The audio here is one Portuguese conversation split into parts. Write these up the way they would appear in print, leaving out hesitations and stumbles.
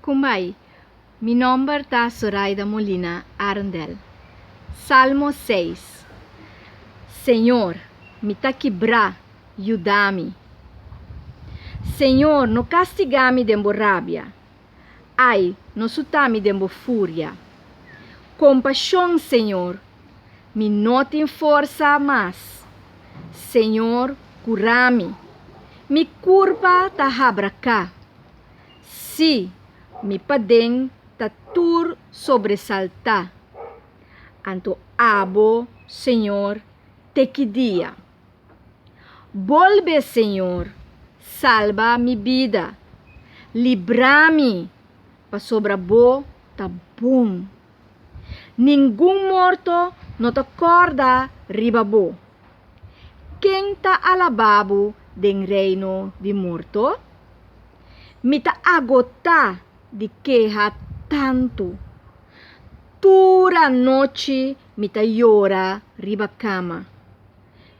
Kumai, mi nombre está Zoraida Molina Arundel. Salmo 6. Senhor, me tá quebrar, ayuda-me. Senhor, não castiga-me dembo rabia. Ai, não suta-me dembo fúria. Compaixão, Senhor, me não tem força mais. Senhor, cura-me. Mi curva ta habracá. Si, mi padeng ta tur sobresalta. Anto abo, Senhor, te que dia. Volve, Senhor, salva mi vida. Libra-me, pa sobra bo ta bom. Ningún morto não te acorda riba bo. Quem ta alababo den reino de morto? Me ta agota de queja tanto. Tura noite me ta llora riba cama.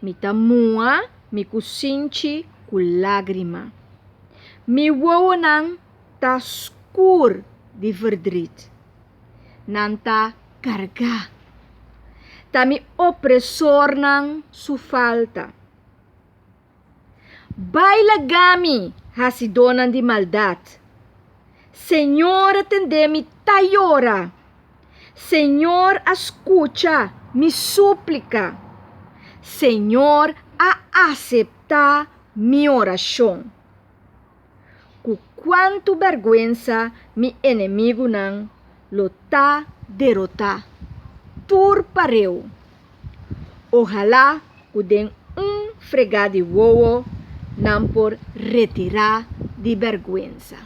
Me ta mua, me cucinche com lágrima. Me wonan ta escur de verdriet. Nanta carga. Ta mi opressor nang su falta. Baila gami hasidonan de maldade. Senhor, atende-me taiora. Senhor, escucha mi súplica. Senhor, acepta mi oração. Com quanto vergüenza mi inimigo não lo tá derrotar. Turpareu. Ojalá o den fregado de wowo não por retirar de vergüenza.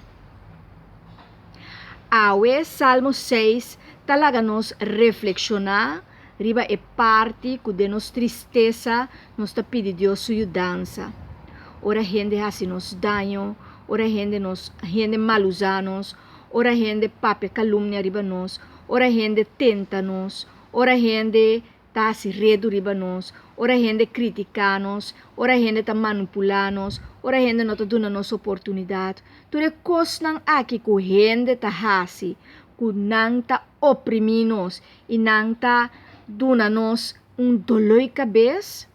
Awe Salmo 6 talaga nos reflexionar riba e parte que de nos tristeza nos tá pedi Deus sua ajudança. Ora gente hace nos daño, ora gente malusanos, ora gente pape calumnia riba nos, ora gente tenta nos, ora gente tá se redo riba nos, ora gente critica nos, ora gente tá manipula nos, ora gente não tá dando nos oportunidade. Tudo cos nang aqui que gente tá hasi, que nang tá oprimi nos e nang tá dando nos dolor de cabeça,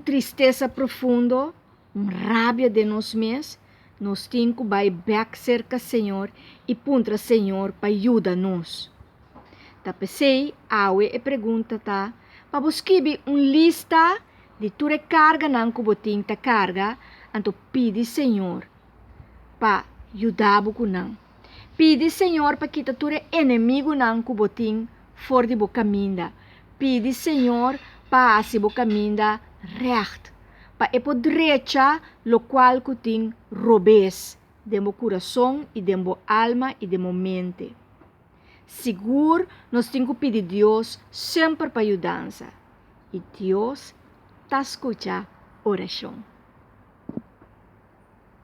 tristeza profundo, rabia de nós mesmos. Nós temos que vai back cerca Senhor e puntra Senhor para ajudar-nos. Tapesei, awe e pergunta ta, pa busquibi lista de ture carga nang kuboting ta carga, anto pidi Senhor pa ajudabo ko nang. Pidi Senhor pa kita ture inimigo nang kuboting for de boca minda. Pidi Senhor pa asi boca minda recht. Pa e po derecha, lo qual kuting robes, demo coração e demo alma e demo mente. Seguro, nós temos que pedir a Deus sempre para ajudança. E Deus está escutando a oração.